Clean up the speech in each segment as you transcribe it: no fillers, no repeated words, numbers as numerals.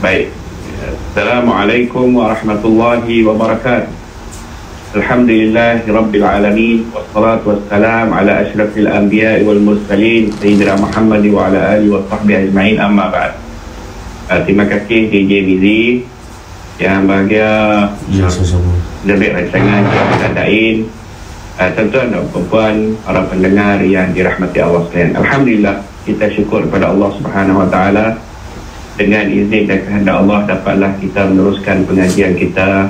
Baik. Assalamualaikum warahmatullahi wabarakatuh. Alhamdulillahi rabbil alamin, wassalatu wassalam ala asyrafil anbiya'i wal mursalin sayyidina Muhammad wa ala alihi wa sahbihi ajma'in, amma ba'd. Terima kasih DJ Mizi yang bahagia, lebih rancangan Dain, tuan-tuan dan puan, para pendengar yang dirahmati Allah sekalian. Alhamdulillah, kita syukur kepada Allah Subhanahu wa taala, dengan izin dan kehendak Allah dapatlah kita meneruskan pengajian kita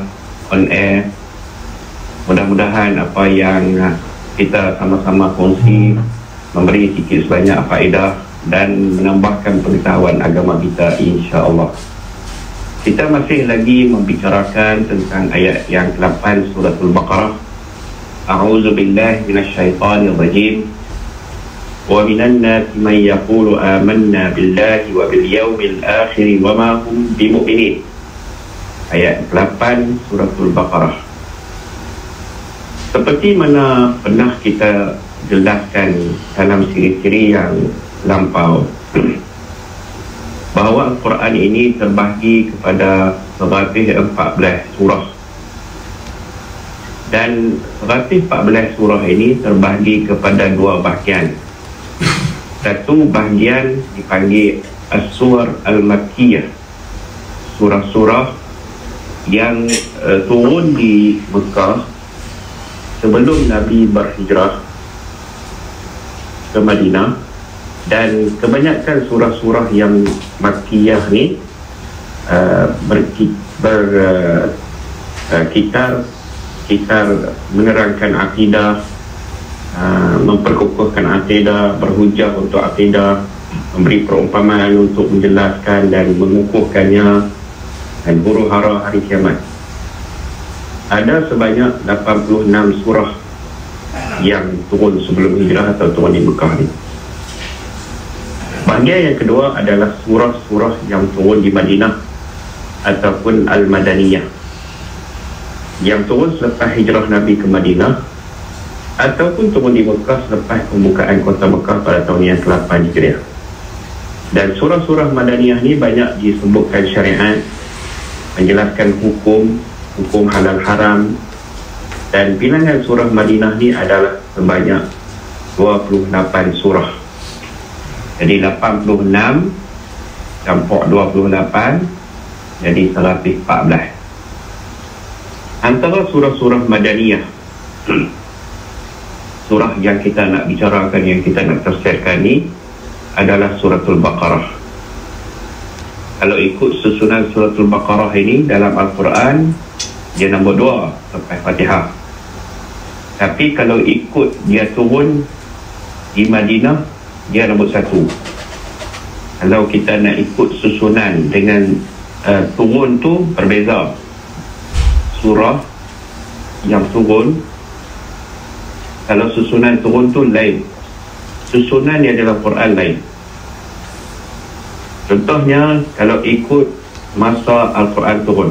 on air. Mudah-mudahan apa yang kita sama-sama kongsi memberi sikit sebanyak faedah dan menambahkan pengetahuan agama kita, insya-Allah. Kita masih lagi membicarakan tentang ayat yang ke-8 surah Al-Baqarah. A'udzu billahi minasyaitonir rajim. Wa minan nasi man yaqulu amanna billahi wa bil yawmil akhir wa ma hum bimu'minin. Ayat ke-8 surah Al-Baqarah. Seperti mana pernah kita jelaskan dalam siri-siri yang lampau, bahawa Al-Quran ini terbahagi kepada 114 surah, dan 114 surah ini terbahagi kepada dua bahagian. Satu bahagian dipanggil As-Surah Al-Makkiyah, surah-surah yang turun di Mekah sebelum Nabi berhijrah ke Madinah. Dan kebanyakan surah-surah yang Makkiyah ni berkitar menerangkan akidah, memperkukuhkan akidah, berhujah untuk akidah, memberi perumpamaan untuk menjelaskan dan mengukuhkannya, dan huru-hara hari kiamat. Ada sebanyak 86 surah yang turun sebelum hijrah atau turun di Mekah ni. Bahagian yang kedua adalah surah-surah yang turun di Madinah ataupun Al-Madaniyah, yang turun selepas hijrah Nabi ke Madinah ataupun turun di Mekah selepas pembukaan kota Mekah pada tahun yang ke-8 Hijriah. Dan surah-surah Madaniyah ni banyak disebutkan syariat, menjelaskan hukum halal haram. Dan bilangan surah Madinah ni adalah sebanyak 28 surah. Jadi 86 campur 28 jadi 114. Antara surah-surah Madaniyah, surah yang kita nak bicarakan, yang kita nak tafsirkan ni adalah suratul Baqarah. Kalau ikut susunan suratul Baqarah ini dalam Al-Quran, dia nombor 2 lepas Fatihah. Tapi kalau ikut dia turun di Madinah, dia nombor 1. Kalau kita nak ikut susunan dengan turun tu berbeza. Surah yang turun, kalau susunan turun tu lain, susunan yang dalam Quran lain. Contohnya, kalau ikut masa Al-Quran turun,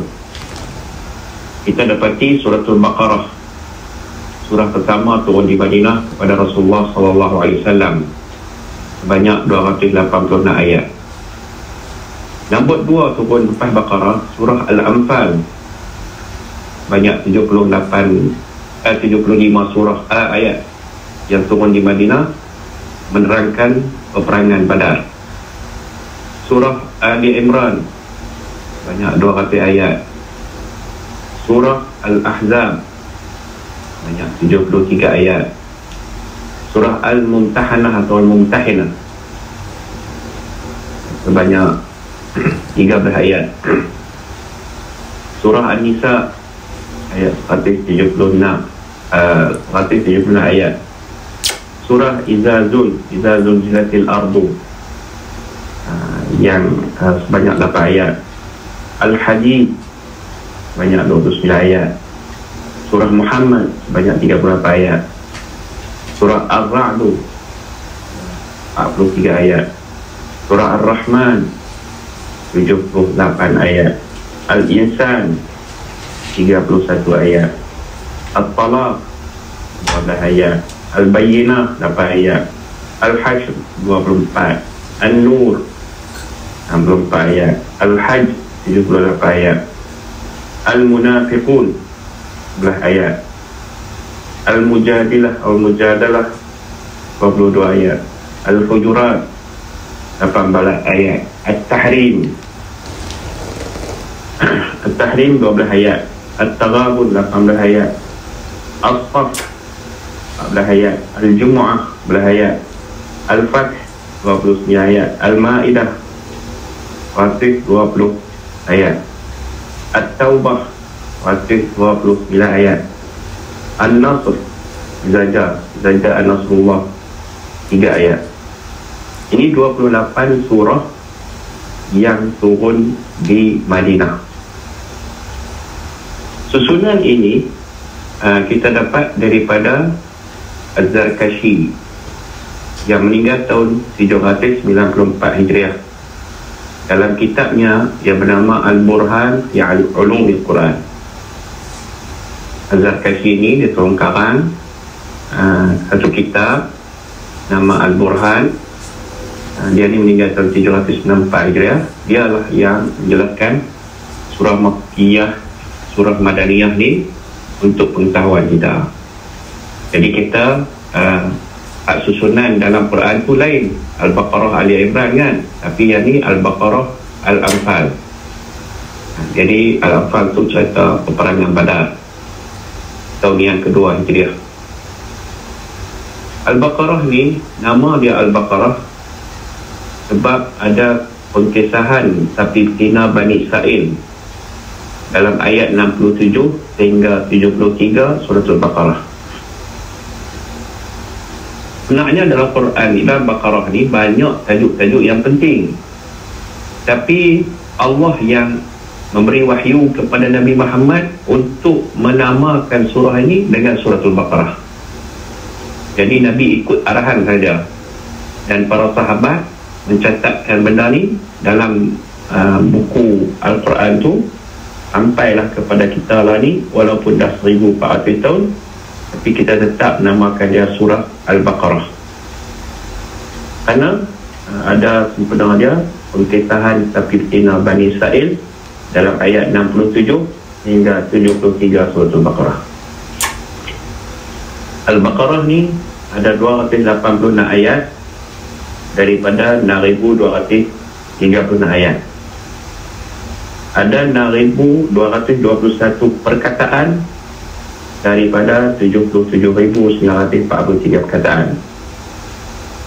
kita dapati suratul Baqarah, surah pertama turun di Madinah kepada Rasulullah SAW, sebanyak 286 ayat. Nombor 2 turun lepas Baqarah, surah Al-Anfal, banyak 75 surah ayat yang turun di Madinah menerangkan peperangan Badar. Surah Ali Imran, banyak 200 ayat. Surah Al-Ahzab, banyak 73 ayat. Surah Al-Mumtahanah atau Al-Mumtahinah, sebanyak 13 ayat. Surah An-Nisa, ayat 176 ayat. Surah Iza Zulzilatil Ardu, yang sebanyak 8 ayat. Al-Hadid, banyak 29 ayat. Surah Muhammad, sebanyak 38 ayat. Surah Ar-Ra'du, 43 ayat. Surah Ar-Rahman, 78 ayat. Al-Insan, 31 ayat. At-Talaq, 12 ayat. Al-Bayyinah, 8 ayat. Al-Hashr, 24. An-Nur, 64 ayat. Al-Hajj, 78 ayat. Al-Munafiqun 11 ayat. Al-Mujadilah atau Mujadalah 22 ayat. Al-Hujurat 18 ayat. At-Tahrim 12 ayat. At-Taghabun 18 ayat. As-Saff 14 ayat. Al-Jumu'ah 11 ayat. Al-Fath 29 ayat. Al-Ma'idah 20 ayat. At-Taubah 29 ayat. An-Nasr Zaja An-Nasrullah 3 ayat. Ini 28 surah yang turun di Madinah. Susunan ini kita dapat daripada Az-Zarkashi yang meninggal tahun 794 Hijriah. Dalam kitabnya yang bernama Al-Burhan fi Ulumil Quran. Az-Zarkashi ini dia seorang karang satu kitab nama Al-Burhan. Dia ni meninggal tahun 794 Hijriah. Dialah yang menjelaskan surah Makkiyah, surah Madaniyah ni untuk pengetahuan kita. Jadi kita susunan dalam Quran tu lain. Al-Baqarah, Ali Imran kan, tapi yang ni Al-Baqarah, Al-Anfal. Jadi Al-Anfal tu cerita peperangan Badar tahun yang kedua Hijriah. Al-Baqarah ni nama dia Al-Baqarah sebab ada pengkisahan sapi betina Bani Israel dalam ayat 67 sehingga 73 surah Al-Baqarah. Sebenarnya dalam Quran ni, dalam Baqarah ni banyak tajuk-tajuk yang penting, tapi Allah yang memberi wahyu kepada Nabi Muhammad untuk menamakan surah ini dengan suratul Baqarah. Jadi Nabi ikut arahan saja, dan para sahabat mencatatkan benda ni dalam buku Al-Quran tu sampailah kepada kita lah ni, walaupun dah 1400 tahun, tapi kita tetap namakan dia surah Al-Baqarah kerana ada sempena dia pengkisahan sapi betina Bani Israel dalam ayat 67 hingga 73 surah Al-Baqarah. Al-Baqarah ni ada 286 ayat daripada 6,236 ayat. Ada 6,221 perkataan daripada 77,943 perkataan.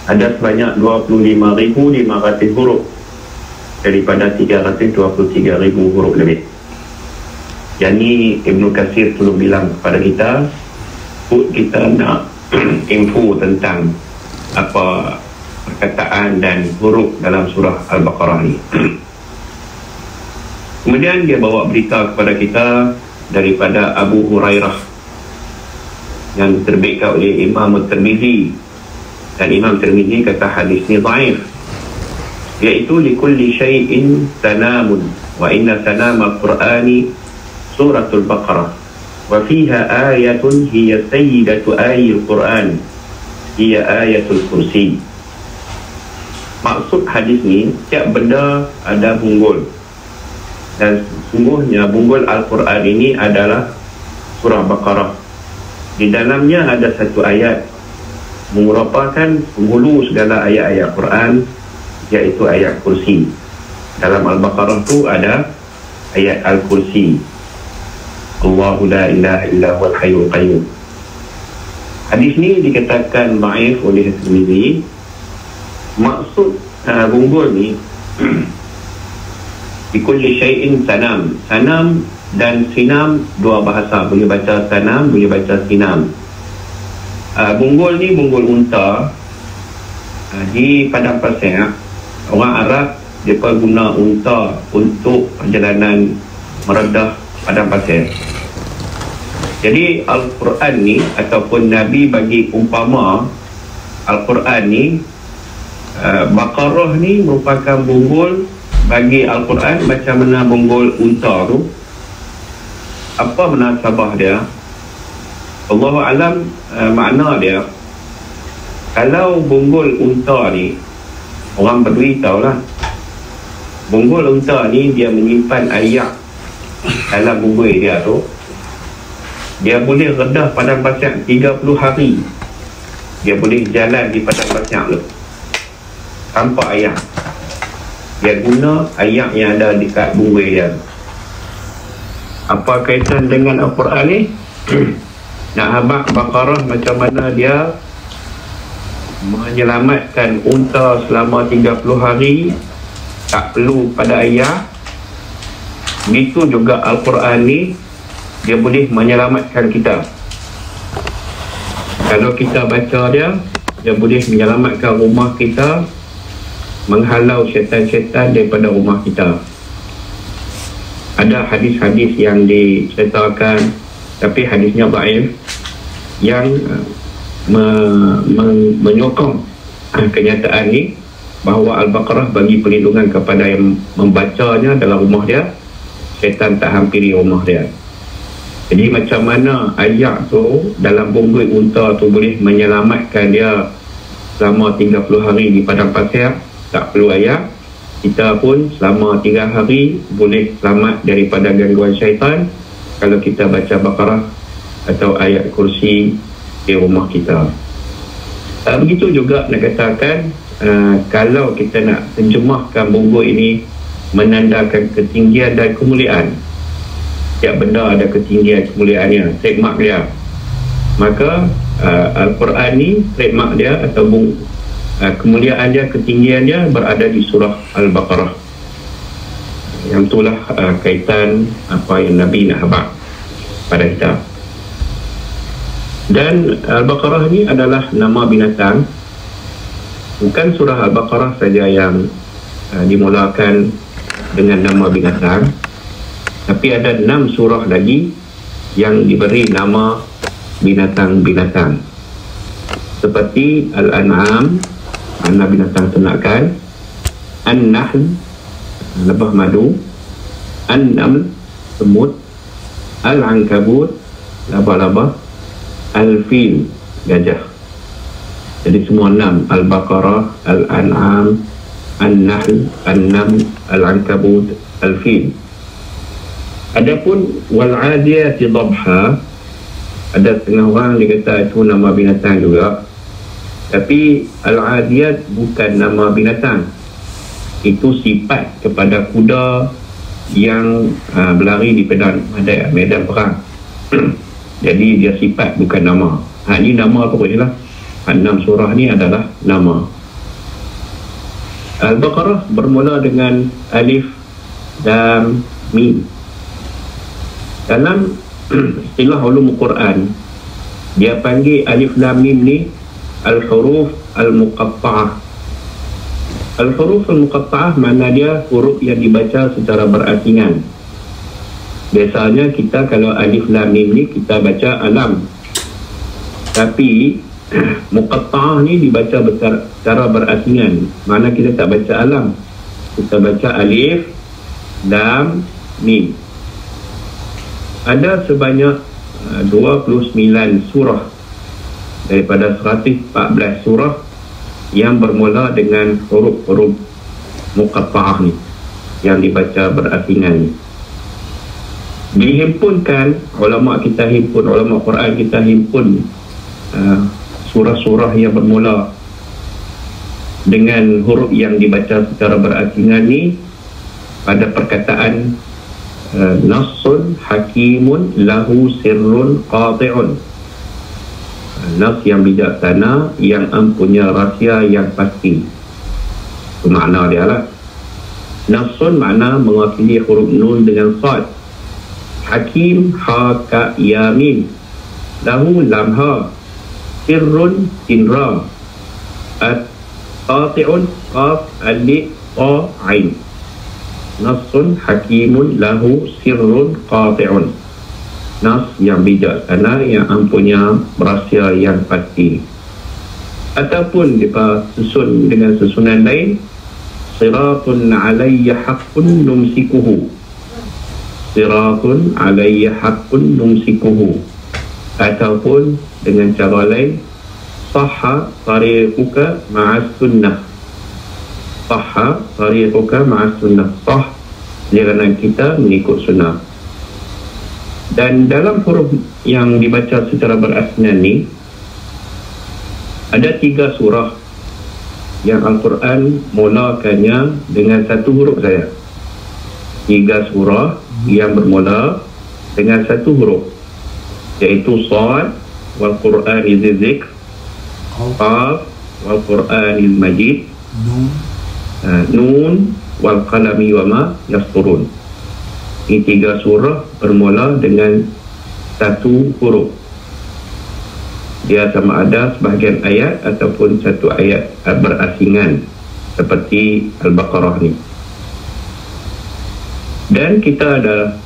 Ada sebanyak 25,500 huruf daripada 323,000 huruf lebih. Yang ni Ibn Katsir tolong bilang kepada kita, kita nak info tentang apa perkataan dan huruf dalam surah Al-Baqarah ni. Kemudian dia bawa berita kepada kita daripada Abu Hurairah yang diterbitkan oleh Imam Tirmizi, dan Imam Tirmizi kata hadis ni dhaif, iaitu likulli syai'in sanamun wa inna sanama al-Qur'ani suratul Baqarah wa fiha ayatun hiya sayyidatu ayil Qur'an hiya ayatul kursi. Maksud hadis ni, setiap benda ada bunggul, dan sungguhnya bunggul Al-Quran ini adalah surah Baqarah. Di dalamnya ada satu ayat merupakan penghulu segala ayat-ayat Quran, iaitu ayat kursi. Dalam Al-Baqarah tu ada ayat Al-Kursi, Allahu la ilaha illa huwal hayyul qayyum. Hadis ni dikatakan dhaif oleh Tirmizi. Maksud bunggul ni bikulli syai'in sanam. Sanam dan sinam dua bahasa, boleh baca sanam, boleh baca sinam. Bunggul ni bunggul unta. Di padang pasir, orang Arab mereka guna unta untuk perjalanan meredah padang pasir. Jadi Al-Quran ni ataupun Nabi bagi umpama Al-Quran ni, Baqarah ni merupakan bunggul bagi Al-Quran macam mana bunggul unta tu. Apa munasabah dia? Allahu alam. Makna dia, kalau bunggul unta ni, orang Bedui tahulah, Bonggol unta ni dia menyimpan ayak dalam bubur dia tu. Dia boleh redah padang pasir 30 hari. Dia boleh jalan di padang pasir tu tanpa ayak. Dia guna ayak yang ada dekat bubur dia. Apa kaitan dengan Al-Quran ni? Nak habaq Baqarah macam mana dia menyelamatkan unta selama 30 hari, tak perlu pada ayak. Begitu juga Al-Quran ni, dia boleh menyelamatkan kita. Kalau kita baca dia, dia boleh menyelamatkan rumah kita, menghalau syaitan-syaitan daripada rumah kita. Ada hadis-hadis yang diceritakan, tapi hadisnya dhaif, yang menyokong kenyataan ni, bahawa Al-Baqarah bagi perlindungan kepada yang membacanya dalam rumah dia, syaitan tak hampiri rumah dia. Jadi macam mana ayak tu dalam bungkus unta tu boleh menyelamatkan dia selama 30 hari di padang pasir, tak perlu ayak. Kita pun selama 3 hari boleh selamat daripada gangguan syaitan kalau kita baca Baqarah atau ayat kursi di rumah kita. Begitu juga nak katakan, kalau kita nak terjemahkan bungkus ini menandakan ketinggian dan kemuliaan. Setiap benda ada ketinggian kemuliaannya, trademark dia. Maka Al-Quran ni trademark dia atau kemuliaan dia, ketinggian dia berada di surah Al-Baqarah. Yang itulah kaitan apa yang Nabi nak habaq pada kita. Dan Al-Baqarah ni adalah nama binatang. Bukan surah Al-Baqarah saja yang dimulakan dengan nama binatang, tapi ada 6 surah lagi yang diberi nama binatang-binatang, seperti Al-An'am, mana binatang ternakan, An-Nahl, lebah madu, An-Naml, semut, Al-Ankabut, laba-laba, Al-Fil, gajah. Jadi semua 6, Al-Baqarah, Al-An'am, An-Nahl, An-Naml, Al-Ankabut, Al-Fil. Adapun Wal-Adiyati Dhabha, ada setengah orang dia kata itu nama binatang juga, tapi Al-Adiyat bukan nama binatang. Itu sifat kepada kuda yang berlari di medan perang. Jadi dia sifat bukan nama. Ini nama apa je lah. 6 surah ni adalah nama. Al-Baqarah bermula dengan Alif Lam Mim. Dalam istilah ulum Quran, dia panggil Alif Lam Mim ni Al-Huruf Al-Muqatta'ah. Al-Huruf Al-Muqatta'ah makna dia huruf yang dibaca secara berasingan. Biasanya kita kalau Alif Lam Mim ni kita baca alam, tapi Muqatta'ah ni dibaca secara berasingan. Mana kita tak baca alam, kita baca Alif Lam Mim. Ada sebanyak 29 surah daripada 114 surah yang bermula dengan huruf-huruf Muqatta'ah ni, yang dibaca berasingan. Dihimpunkan, ulama kita himpun, ulama Quran kita himpun surah-surah yang bermula dengan huruf yang dibaca secara berasingan ni pada perkataan Nassun hakimun lahu sirrun qati'un. Nas yang bijaksana yang mempunyai rahsia yang pasti. Itu makna dia lah. Nassun makna mewakili huruf nun dengan sad. Hakim ha ka ya mim. Lahu lam ha. Sirrun sin ra. At qati'un qaf alif ta ain. Nassun hakimun lahu sirrun qati'un. Nas yang bijaksana yang mempunyai rahsia yang pasti. Ataupun kita susun dengan susunan lain, siratun alayya haqqun numsikuhu. Siratun alayya haqqun numsikuhu. Ataupun dengan cara lain, sahha tariquka ma'as sunnah. sahha tariquka ma'as sunnah, sah jalanan kita mengikut sunnah. Dan dalam huruf yang dibaca secara berasnan ni ada 3 surah yang Al-Quran mulakannya dengan satu huruf saja. 3 surah yang bermula dengan satu huruf, iaitu Shad wal Qur'anil Dzikr, Qaf wal Qur'anil Majid, Nun wal Qalami wa ma yasturun. Ini 3 surah bermula dengan satu huruf. Dia sama ada sebahagian ayat ataupun satu ayat berasingan seperti Al-Baqarah ni. Dan kita ada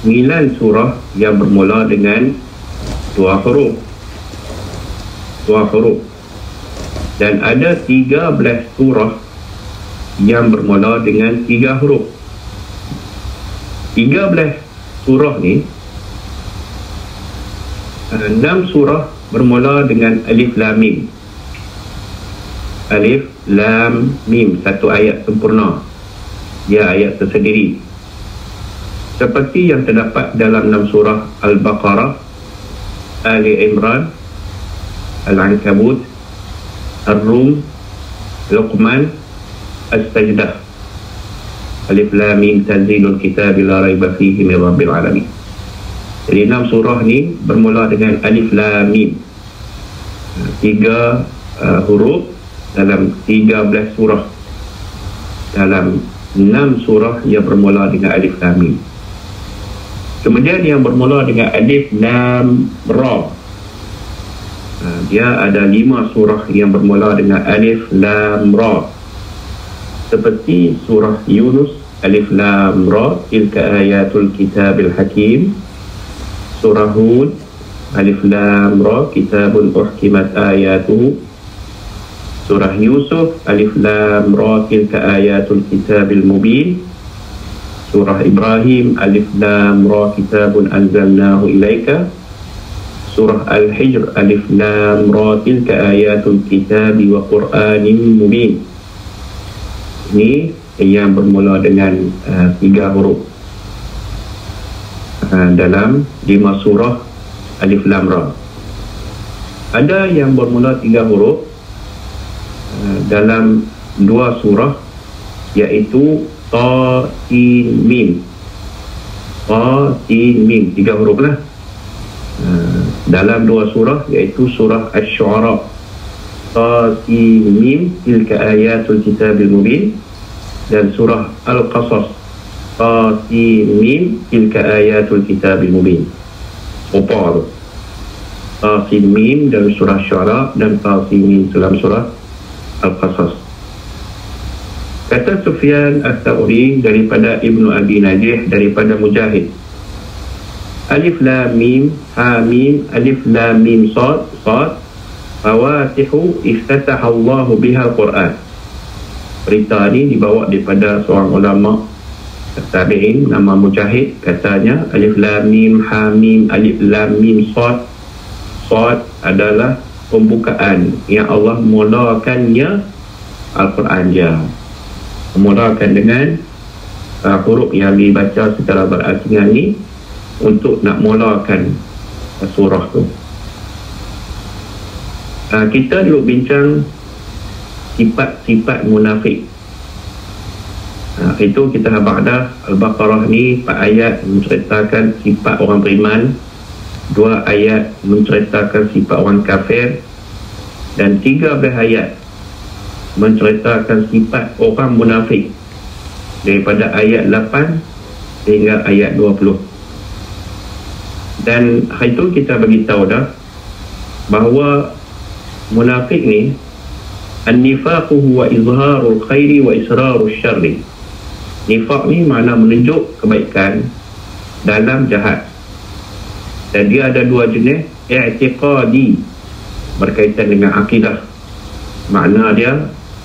9 surah yang bermula dengan 2 huruf. Dan ada 13 surah yang bermula dengan 3 huruf. 13 surah ni, 6 surah bermula dengan Alif Lam Mim. Alif Lam Mim, satu ayat sempurna. Dia ayat tersendiri, seperti yang terdapat dalam 6 surah Al-Baqarah, Ali Imran, Al-Ankabut, Ar-Rum, Luqman, As-Sajdah. Alif Lam Mim tanzilul kitab la raiba fihi min rabbil alamin. Jadi 6 surah ni bermula dengan Alif Lam Mim, 3 huruf dalam 13 surah. Dalam 6 surah yang bermula dengan Alif Lam Mim. Kemudian yang bermula dengan Alif Lam Ra, dia ada 5 surah yang bermula dengan Alif Lam Ra, seperti surah Yunus, Alif Lam Ra, tilka ayatul kitabil hakim. Surah Hud, Alif Lam Ra, kitabun uhkimat ayatuhu. Surah Yusuf, Alif Lam Ra, tilka ayatul kitabil mubin. Surah Ibrahim, Alif Lam Ra, kitabun anzalnahu ilaika. Surah Al-Hijr, Alif Lam Ra, tilka ayatul kitabi wa Qur'anin mubin. Ini yang bermula dengan 3 huruf dalam 5 surah Alif Lam Ra. Ada yang bermula 3 huruf dalam 2 surah, iaitu Ta, Sin, Mim. Ta, Sin, Mim, 3 huruf lah. Dalam 2 surah, iaitu surah Asy-Syu'ara, Ta, Sin, Mim, tilka ayatul kitabil mubin. Dan surah Al-Qasas, Ta, Sin, Mim, tilka ayatul kitabil mubin. Rupa tu, Ta, Sin, Mim dalam surah Syu'ara dan Ta, Sin, Mim dalam surah Al-Qasas. Kata Sufyan Ats-Tsauri daripada Ibnu Abi Najih daripada Mujahid, Alif Lam Mim Ha Mim Alif Lam Mim Sad Sad fawatihu iftataha Allahu biha Al-Quran. Berita ni dibawa daripada seorang ulama tabi'in nama Mujahid. Katanya Alif Lam Mim Ha Mim Alif Lam Mim Sad Sad adalah pembukaan yang Allah mulakannya Al-Quran dia. Memulakan dengan huruf yang dibaca secara berasingan ni untuk nak mulakan surah tu. Kita dulu bincang sifat-sifat munafik. Itu kita pada Al-Baqarah ni 4 ayat menceritakan sifat orang beriman, 2 ayat menceritakan sifat orang kafir, dan 13 ayat menceritakan sifat orang munafik, daripada ayat 8 hingga ayat 20. Dan hari itu kita bagi tahu dah bahawa munafik ni an-nifaqu huwa izharul khairi wa israrul syarri. Nifaq ni makna menunjuk kebaikan dalam jahat. Dan dia ada 2 jenis, i'tiqadi berkaitan dengan akidah. Makna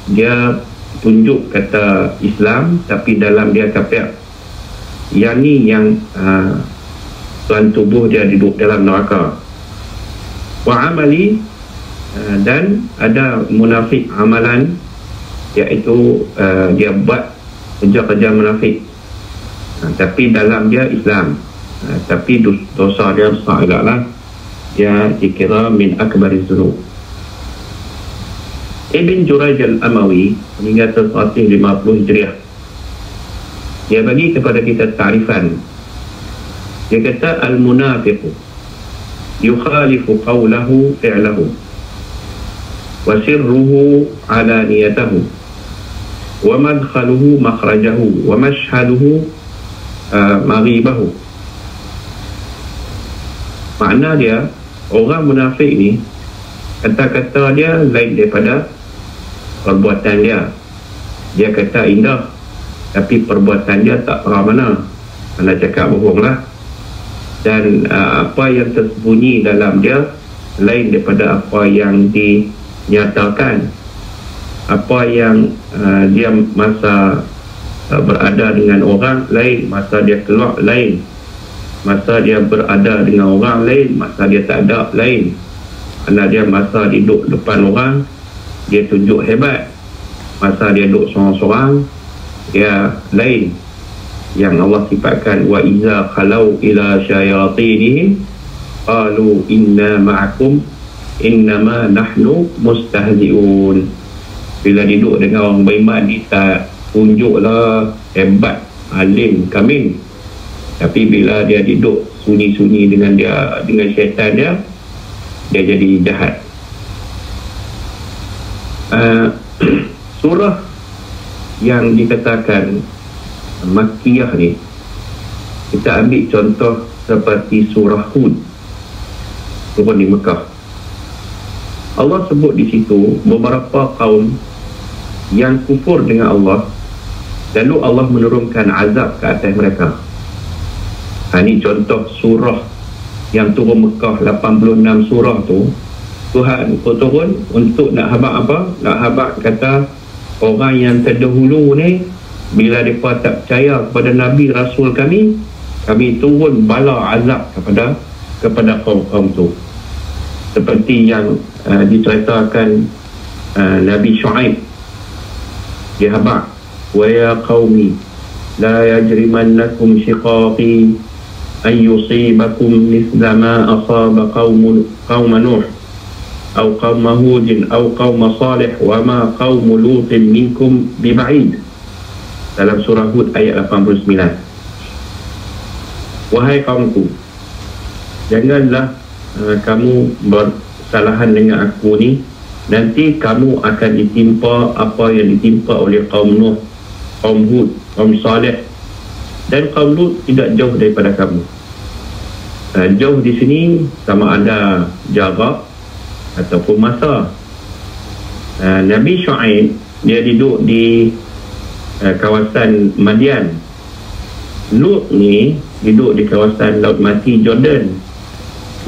dia tunjuk kata Islam tapi dalam dia kafir. Yang ni yang tuan tubuh dia duduk dalam neraka. Wa amali, dan ada munafik amalan, iaitu dia buat kerja-kerja munafik, tapi dalam dia Islam, tapi dosa dia besar agaklah, dia dikira min akbariz dzunub. Ibn Jurayj al-Amawi meninggal 150 Hijriah. Dia bagi kepada kita ta'rifan. Dia kata al-munafiqu yukhalifu qawlahu fi'lahu wa sirruhu alaniyatahu wa madkhaluhu makhrajahu wa mashhaduhu maghibahu. Makna dia, orang munafik ni kata-kata dia lain daripada perbuatan dia. Dia kata indah, tapi perbuatan dia tak pernah mana. Anda cakap bohong lah. Dan apa yang tersembunyi dalam dia lain daripada apa yang dinyatakan. Apa yang dia masa berada dengan orang lain, masa dia keluar lain, masa dia berada dengan orang lain, masa dia tak ada lain. Anak dia masa duduk depan orang dia tunjuk hebat, masa dia duduk sorang-sorang dia lain. Yang Allah sifatkan wa iza khalau ila syayatinihim qalu inna ma'akum innama nahnu mustahzi'un. Bila duduk dengan orang beriman dia tak tunjuklah hebat, alim, kamil, tapi bila dia duduk sunyi-sunyi dengan syaitan dia jadi jahat. Surah yang dikatakan Makkiyah ni, kita ambil contoh seperti surah Hud, turun di Mekah. Allah sebut di situ beberapa kaum yang kufur dengan Allah, lalu Allah menurunkan azab ke atas mereka. Ini contoh surah yang turun Mekah, 86 surah tu. Tuhan turun untuk nak habaq apa? Nak habaq kata orang yang terdahulu ni, bila mereka tak percaya kepada Nabi Rasul kami turun bala azab kepada kaum-kaum tu. Seperti yang diceritakan Nabi Shu'aib, dia habaq, wa ya qaumi la yajrimannakum shiqaqi an yusibakum mithla ma asaba qauma Nuh aw qauma Hud aw qauma Salih wa ma qauma Lut minkum biba'id. Dalam surah Hud ayat 89. Wahai kaumku, janganlah kamu bersalahan dengan aku ni, nanti kamu akan ditimpa apa yang ditimpa oleh kaum Nuh, kaum Hud, kaum Saleh, dan kaum Lut tidak jauh daripada kamu. Jauh di sini sama ada jarak ataupun masa. Nabi Shu'aib dia duduk di kawasan Madian. Lut ni duduk di kawasan Laut Mati Jordan.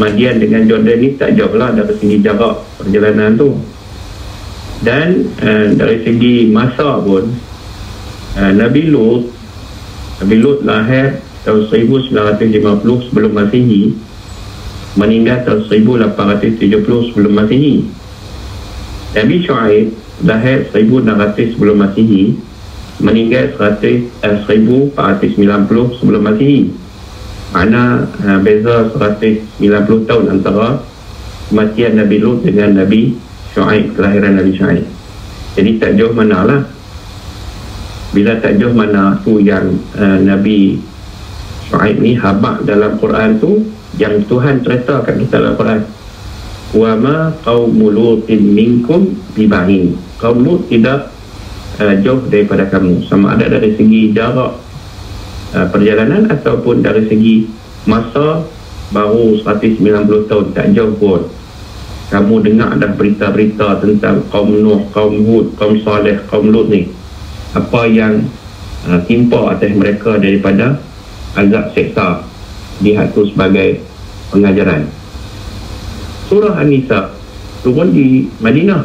Madian dengan Jordan ni tak jauh lah dari segi jarak perjalanan tu. Dan dari segi masa pun, Nabi Lut lahir tahun 1950 sebelum Masihi, meninggal tahun 1870 sebelum Masihi. Nabi Shu'aib lahir 1600 sebelum Masihi, meninggal 1490 sebelum Masihi. Mana beza 190 tahun antara kematian Nabi Lut dengan Nabi Shu'aib, kelahiran Nabi Shu'aib. Jadi tak jauh mana lah. Bila tak jauh mana tu yang Nabi Shu'aib ni habaq dalam Quran tu, yang Tuhan ceritakan kita dalam Quran, wa ma qaumu Lutin minkum biba'in. Kaum Lut tidak jauh daripada kamu, sama ada dari segi jarak perjalanan ataupun dari segi masa, baru 190 tahun, tak jauh pun. Kamu dengar dah berita-berita tentang kaum Nuh, kaum Hud, kaum Saleh, kaum Lut ni, apa yang timpa atas mereka daripada azab seksa. Lihat tu sebagai pengajaran. Surah An-Nisa turun di Madinah,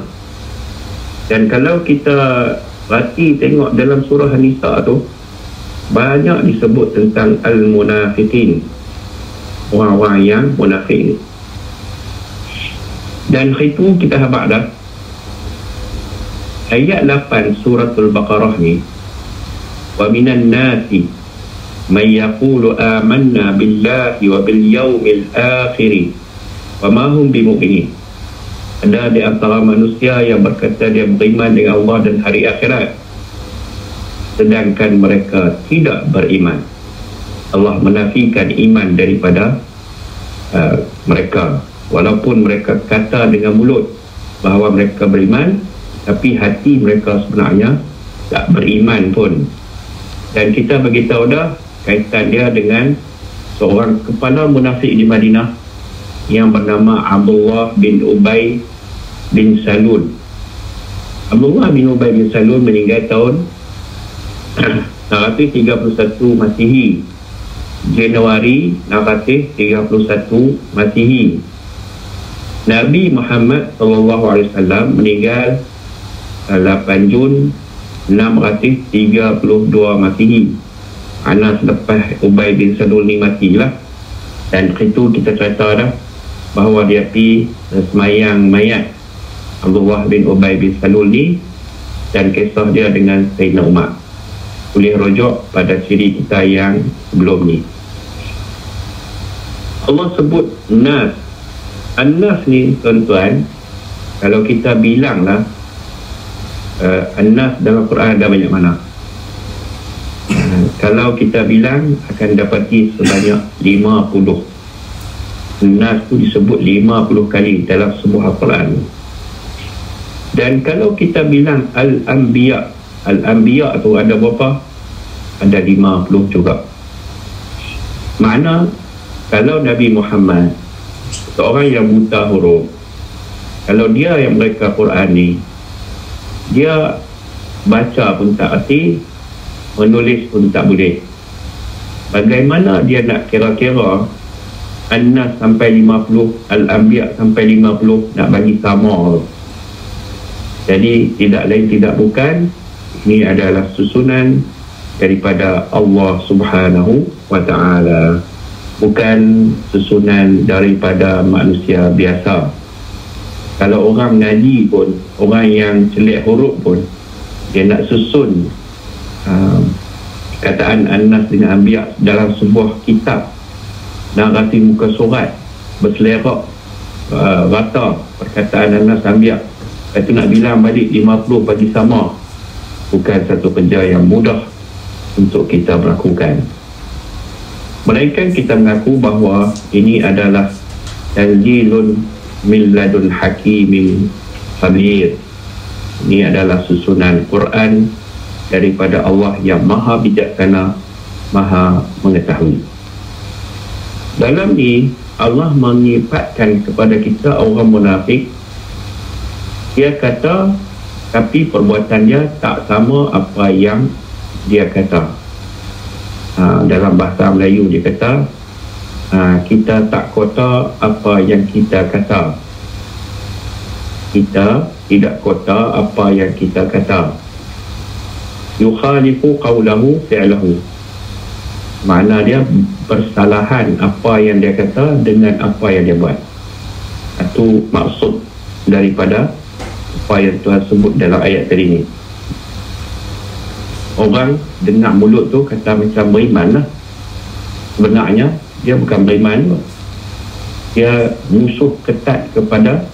dan kalau kita perhati tengok dalam surah An-Nisa tu banyak disebut tentang al-munafiqin, orang-orang yang munafik ni. Dan itu kita habaq dah, Ayat 8 suratul Baqarah ni, wa minan nasi man yaqulu amanna billahi wa bil yaumil akhir wa ma hum bimu'minin. Ada di antara manusia yang berkata dia beriman dengan Allah dan hari akhirat, sedangkan mereka tidak beriman. Allah menafikan iman daripada mereka, walaupun mereka kata dengan mulut bahawa mereka beriman, tapi hati mereka sebenarnya tak beriman pun. Dan kita beritahu dah kaitan dia dengan seorang kepala munafik di Madinah yang bernama Abdullah bin Ubay bin Salul. Abdullah bin Ubay bin Salul meninggal tahun 631 Masihi, Januari 631 Masihi. Nabi Muhammad SAW meninggal 8 Jun 632 Masihi. Anas lepas Ubay bin Salul ni matilah. Dan itu kita cerita dah bahawa dia pergi semayang mayat Abdullah bin Ubay bin Salul ni, dan kisah dia dengan Sayyidina Umar. Boleh rujuk pada ciri kita yang sebelum ni. Allah sebut Nas. An-Nas ni tuan-tuan, kalau kita bilang lah, An-Nas dalam Quran ada banyak mana. Kalau kita bilang akan dapati sebanyak 50. An-Nas tu disebut 50 kali dalam sebuah Al-Quran. Dan kalau kita bilang Al-Anbiya, Al-Anbiya tu ada berapa? Ada 50 juga. Makna kalau Nabi Muhammad, seorang yang buta huruf, kalau dia yang mereka Quran ni, dia baca pun tak erti, menulis pun tak boleh, bagaimana dia nak kira-kira An-Nas sampai 50, Al-Anbiya sampai 50 nak bagi sama? Jadi tidak lain tidak bukan, ini adalah susunan daripada Allah Subhanahu wa ta'ala, bukan susunan daripada manusia biasa. Kalau orang ngaji pun, orang yang celik huruf pun, dia nak susun kataan An-Nas dengan Anbiya dalam sebuah kitab, narasi muka surat berselerak rata perkataan An-Nas Anbiya, itu nak bilang balik 50 bagi sama, bukan satu kerja yang mudah untuk kita melakukan. Melainkan kita mengaku bahawa ini adalah tanzilun min ladun hakimin khabir. Ini adalah susunan Quran daripada Allah yang maha bijaksana, maha mengetahui. Dalam ni Allah menyifatkan kepada kita orang munafik. Dia kata, tapi perbuatannya tak sama apa yang dia kata. Dalam bahasa Melayu dia kata, kita tak kota apa yang kita kata. Kita tidak kota apa yang kita kata. Yukhalifu qawlahu fi'lahu. Makna dia bersalahan apa yang dia kata dengan apa yang dia buat. Itu maksud daripada apa yang Tuhan sebut dalam ayat tadi ni. Orang dengar mulut tu kata macam beriman lah, sebenarnya dia bukan beriman pun. Dia musuh ketat kepada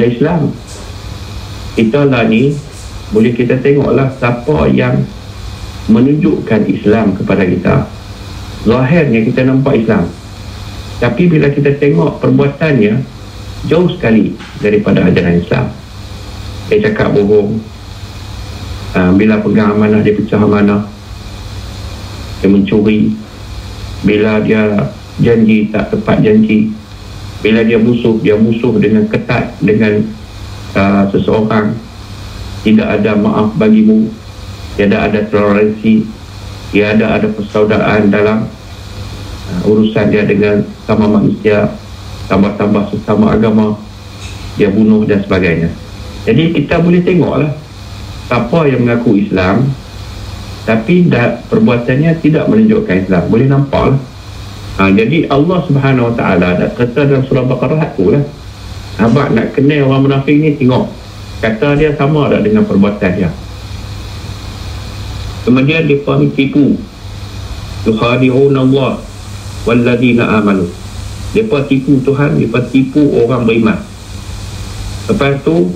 Islam. Kita lah ni boleh kita tengoklah siapa yang menunjukkan Islam kepada kita. Zahirnya kita nampak Islam, tapi bila kita tengok perbuatannya jauh sekali daripada ajaran Islam. Dia cakap bohong, bila pegang amanah dia pecah amanah, dia mencuri, bila dia janji tak tepat janji, bila dia musuh dengan ketat dengan seseorang, tidak ada maaf bagimu, tidak ada toleransi, tidak ada persaudaraan dalam urusan dia dengan sama manusia, tambah-tambah sesama agama, dia bunuh dan sebagainya. Jadi kita boleh tengoklah siapa yang mengaku Islam tapi perbuatannya tidak menunjukkan Islam, boleh nampak lah. Jadi Allah Subhanahu Wa Taala dah kata dalam surah Baqarah tu lah, abang nak kenal orang munafik ni, tengok kata dia sama tak dengan perbuatan dia. Kemudian mereka ni tipu, yukhadi'una Allah walladzina amanu. Mereka tipu Tuhan, mereka tipu orang beriman. Lepas tu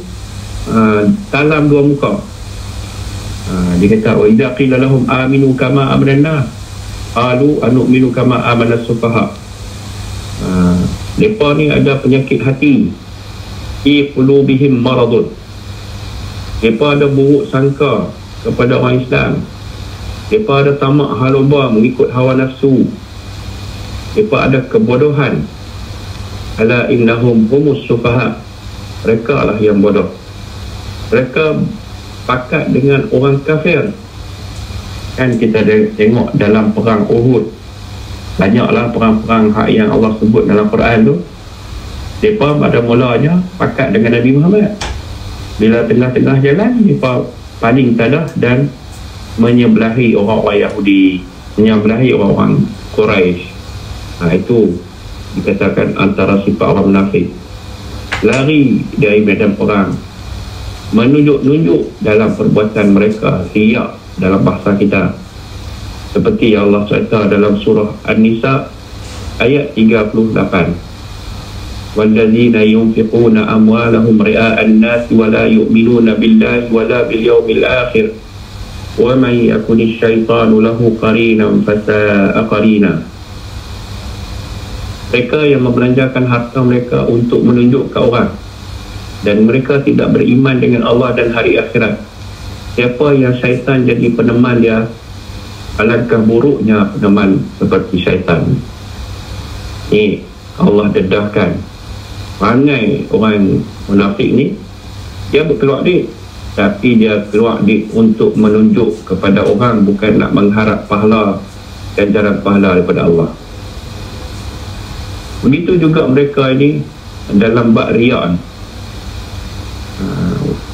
salam dua muka. Dia kata, wa idza qila lahum aminu kama amanna qalu anu'minu kama amana sufaha. Mereka ni ada penyakit hati, fi qulubihim maradun. Mereka ada buruk sangka kepada orang Islam. Mereka ada tamak halubah mengikut hawa nafsu. Mereka ada kebodohan. Ala innahum humus sufaha. Mereka lah yang bodoh. Mereka pakat dengan orang kafir. Kan kita tengok dalam perang Uhud, banyaklah perang-perang hak yang Allah sebut dalam Quran tu. Mereka pada mulanya pakat dengan Nabi Muhammad. Bila tengah-tengah jalan, mereka paling tadah dan menyebelahi orang-orang Yahudi, menyebelahi orang-orang Quraisy. Itu dikatakan antara sifat orang munafik. Lari dari medan perang, menunjuk-nunjuk dalam perbuatan mereka, riak dalam bahasa kita, seperti yang Allah cerita dalam surah An-Nisa ayat 38, walladzina yunfiquna amwalahum ria'an nas wa la yu'minuna billahi wa la bil yawmil akhir wa man yakunish syaitanu lahu qarinan fasa'a qarina. Mereka yang membelanjakan harta mereka untuk menunjuk ke orang, dan mereka tidak beriman dengan Allah dan hari akhirat. Siapa yang syaitan jadi peneman dia, alangkah buruknya peneman seperti syaitan. Ni Allah dedahkan. Perangai orang munafik ni, dia berkeluar duit, tapi dia keluar duit untuk menunjuk kepada orang, bukan nak mengharap pahala, ganjaran pahala daripada Allah. Begitu juga mereka ini dalam bab riya.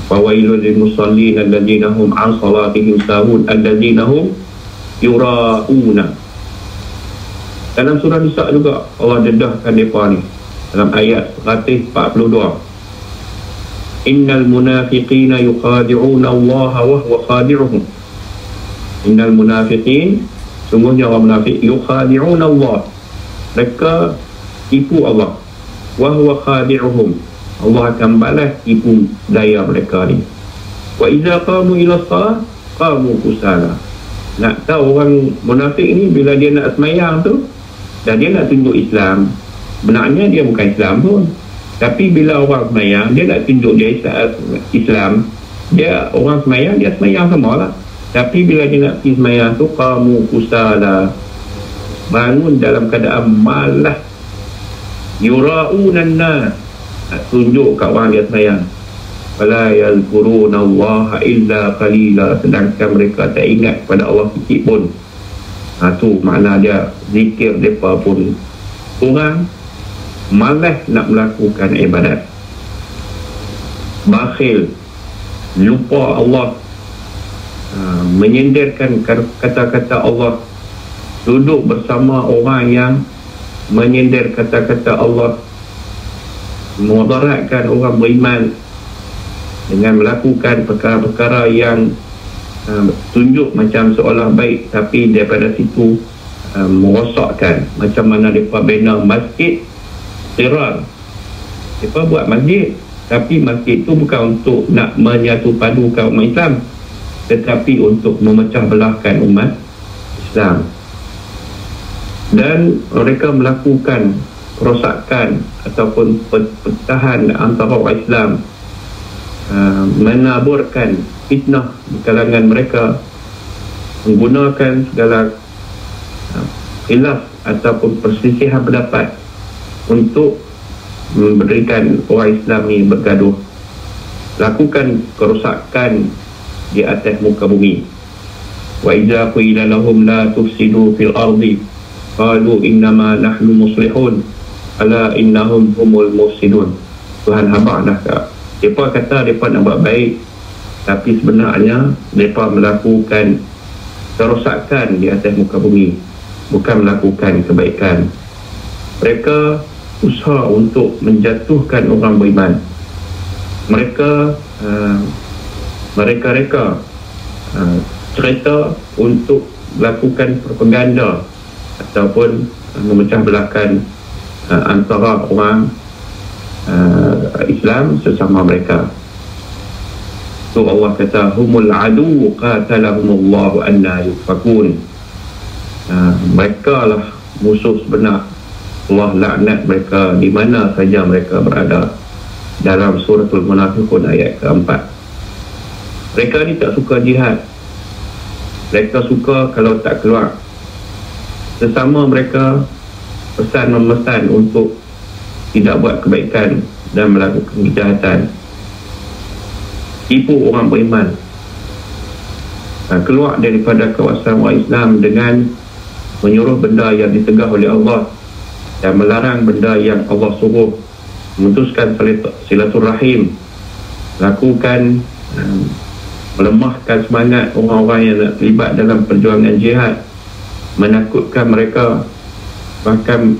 Fawailul lil musallin alladzina hum an salatihim sahun alladzina hum yura'una. Dalam surah Nisa juga Allah dedahkan mereka ni dalam ayat 142. Innal munafiqina yukhadi'una Allah wa huwa khadi'uhum. Innal munafiqin, sungguhnya orang munafik, yukhadi'una Allah, mereka tipu Allah, wa huwa khadi'uhum, Allah akan balas tipu daya mereka ni. Wa idza qamu ila shalah qamu kusala. Nak tahu orang munafik ni, bila dia nak sembahyang tu dan dia nak tunjuk Islam, benarnya dia bukan Islam pun, tapi bila orang sembahyang dia nak tunjuk dia Islam, dia orang sembahyang, dia sembahyang samalah, tapi bila dia nak pergi sembahyang tu qamu kusala, bangun dalam keadaan malas. Yura'unan nas, nak tunjuk kat orang dia sembahyang. Fala yazkuruna Allah illa qalila, sedangkan mereka tak ingat pada Allah sikit pun. Tu makna dia, zikir mereka pun kurang, malas nak melakukan ibadat. Bakhil, lupa Allah, menyenderkan kata-kata Allah, duduk bersama orang yang menyender kata-kata Allah, memudaratkan orang beriman dengan melakukan perkara-perkara yang tunjuk macam seolah baik, tapi daripada situ merosakkan. Macam mana mereka bina masjid tirar, mereka buat masjid, tapi masjid itu bukan untuk nak menyatu padukan umat Islam, tetapi untuk memecah belahkan umat Islam. Dan mereka melakukan kerosakan ataupun perpecahan antara orang Islam, menaburkan fitnah di kalangan mereka, menggunakan segala khilaf ataupun perselisihan pendapat untuk memberikan orang Islam ni bergaduh, lakukan kerosakan di atas muka bumi. Wa idza qila lahum la tufsidu fil ardi qalu innama nahnu muslihun ala innahum humul mufsidun. Tuhan habaq dah kat mereka, kata mereka nak buat baik, tapi sebenarnya mereka melakukan kerosakan di atas muka bumi, bukan melakukan kebaikan. Mereka usaha untuk menjatuhkan orang beriman. Mereka mereka-reka cerita untuk melakukan propaganda ataupun memecah belahkan antara orang Islam sesama mereka. So Allah kata humul adu qatalahumullahu anna yufakun. Mereka lah musuh sebenar. Allah laknat mereka di mana saja mereka berada. Dalam suratul Munafiqun ayat keempat. Mereka ni tak suka jihad. Mereka suka kalau tak keluar. Sesama mereka pesan-memesan untuk tidak buat kebaikan dan melakukan kejahatan. Tipu orang beriman. Keluar daripada kawasan orang Islam dengan menyuruh benda yang ditegah oleh Allah dan melarang benda yang Allah suruh, memutuskan silaturahim, lakukan melemahkan semangat orang-orang yang nak terlibat dalam perjuangan jihad, menakutkan mereka, bahkan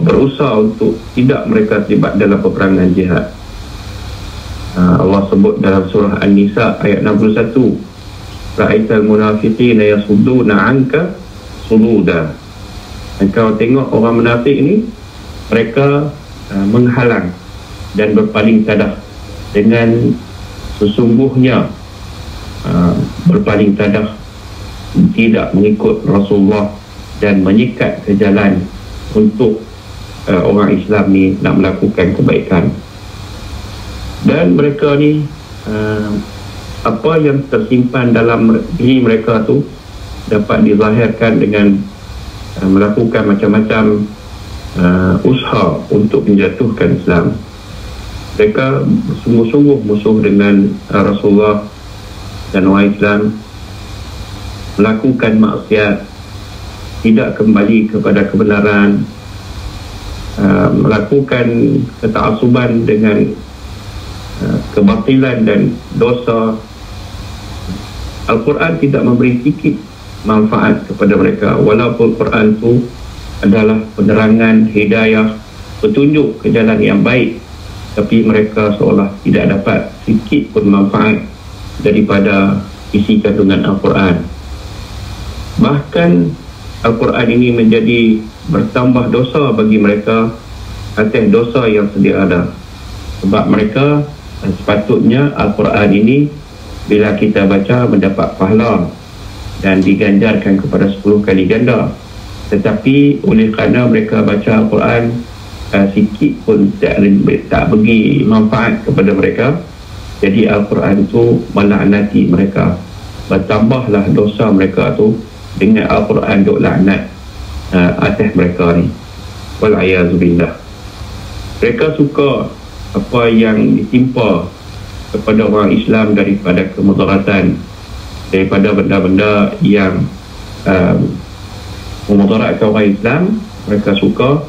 berusaha untuk tidak mereka terlibat dalam peperangan jihad. Allah sebut dalam surah An-Nisa ayat 61, ra'aital munafiqina yasudduna 'anka sududa. Engkau tengok orang munafik ni, mereka menghalang dan berpaling tadah dengan sesungguhnya berpaling tadah, tidak mengikut Rasulullah dan menyikat ke jalan untuk orang Islam ni nak melakukan kebaikan. Dan mereka ni apa yang tersimpan dalam diri mereka tu dapat dizahirkan dengan melakukan macam-macam usaha untuk menjatuhkan Islam. Mereka sungguh-sungguh musuh dengan Rasulullah dan orang Islam, melakukan maksiat, tidak kembali kepada kebenaran, melakukan keta'asuban dengan kebatilan dan dosa. Al-Quran tidak memberi sikit manfaat kepada mereka, walaupun Quran itu adalah penerangan, hidayah, petunjuk ke jalan yang baik, tapi mereka seolah tidak dapat sikit pun manfaat daripada isi kandungan Al-Quran. Bahkan Al-Quran ini menjadi bertambah dosa bagi mereka atas dosa yang sedia ada. Sebab mereka sepatutnya Al-Quran ini bila kita baca mendapat pahala dan diganjarkan kepada 10 kali ganda. Tetapi oleh kerana mereka baca Al-Quran sikit pun tak bagi manfaat kepada mereka, jadi Al-Quran itu melaknati mereka. Bertambahlah dosa mereka tu dengan Al-Quran duk laknat atas mereka ni. Wal'ayazubillah. Mereka suka apa yang ditimpa kepada orang Islam daripada kemudaratan, daripada benda-benda yang memudaratkan orang Islam. Mereka suka,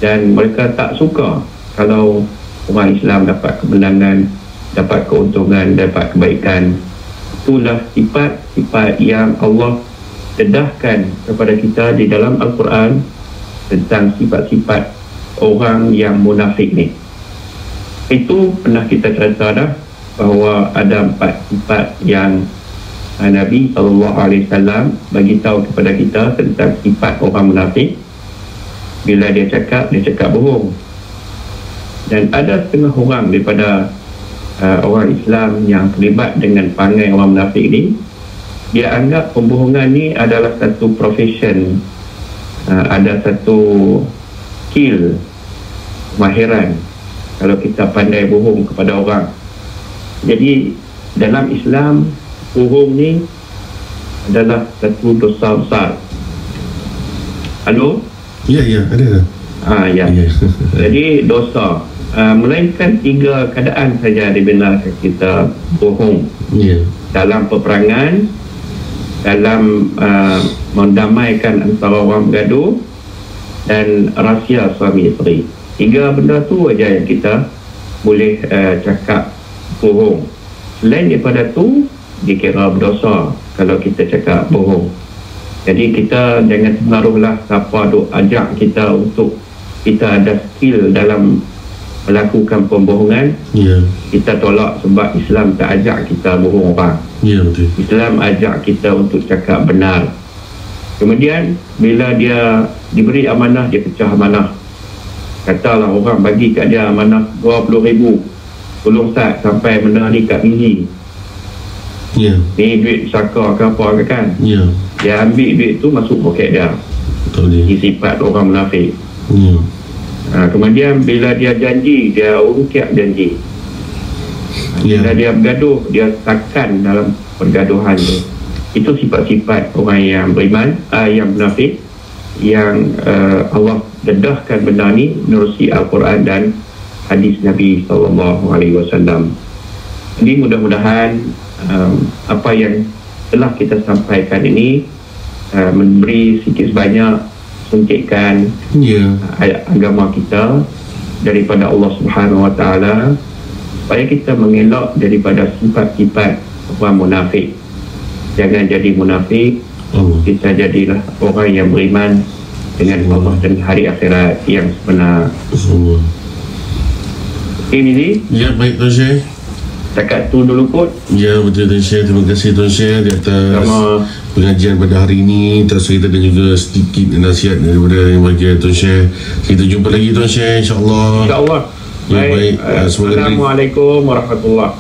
dan mereka tak suka kalau orang Islam dapat kemenangan, dapat keuntungan, dapat kebaikan. Itulah sifat-sifat yang Allah dedahkan kepada kita di dalam Al-Quran tentang sifat-sifat orang yang munafik ni. Itu pernah kita cerita dah, bahawa ada 4 sifat yang Nabi SAW bagi tahu kepada kita tentang sifat orang munafik. Bila dia cakap bohong. Dan ada setengah orang daripada orang Islam yang terlibat dengan perangai orang munafik ni, dia anggap pembohongan ni adalah satu profession, ada satu skill, kemahiran kalau kita pandai bohong kepada orang. Jadi dalam Islam, bohong ni adalah satu dosa besar. Halo? Ya, ada. Ya. Jadi dosa, melainkan 3 keadaan saja dibenarkan kita bohong. Dalam peperangan, dalam mendamaikan antara orang bergaduh, dan rahsia suami isteri. 3 benda tu aja yang kita boleh cakap bohong. Selain daripada tu, dikira berdosa kalau kita cakap bohong. Jadi kita jangan terpengaruhlah siapa duk ajak kita untuk kita ada skill dalam melakukan pembohongan, kita tolak sebab Islam tak ajak kita bohong orang. Betul. Islam ajak kita untuk cakap benar. Kemudian bila dia diberi amanah, dia pecah amanah. Katalah orang bagi kat dia amanah 20,000, tolong Ustaz sampai benda ni kat Fizi. Ni duit saka ke apa kan. Dia ambil duit tu masuk poket dia. Ini sifat orang munafik. Kemudian bila dia janji, dia urut janji. Bila dia bergaduh, dia takkan dalam pergaduhan tu. Itu sifat-sifat orang yang beriman, yang munafik, yang Allah dedahkan benda ni menerusi Al-Quran dan hadis Nabi SAW. Jadi mudah-mudahan apa yang telah kita sampaikan ini memberi sikit sebanyak suntikan agama kita daripada Allah Subhanahu Wa Taala, supaya kita mengelak daripada sifat-sifat orang munafik. Jangan jadi munafik. Kita jadilah orang yang beriman dengan Allah dan hari akhirat yang sebenar. Ini baik Tuan Syekh. Setakat tu dulu kot. Betul Tuan Syekh. Terima kasih Tuan Syekh di atas pengajian pada hari ini, atas cerita dan juga sedikit nasihat daripada yang bahagia Tuan Syekh. Kita jumpa lagi Tuan Syekh, insyaAllah. InsyaAllah. Baik. Assalamualaikum warahmatullahi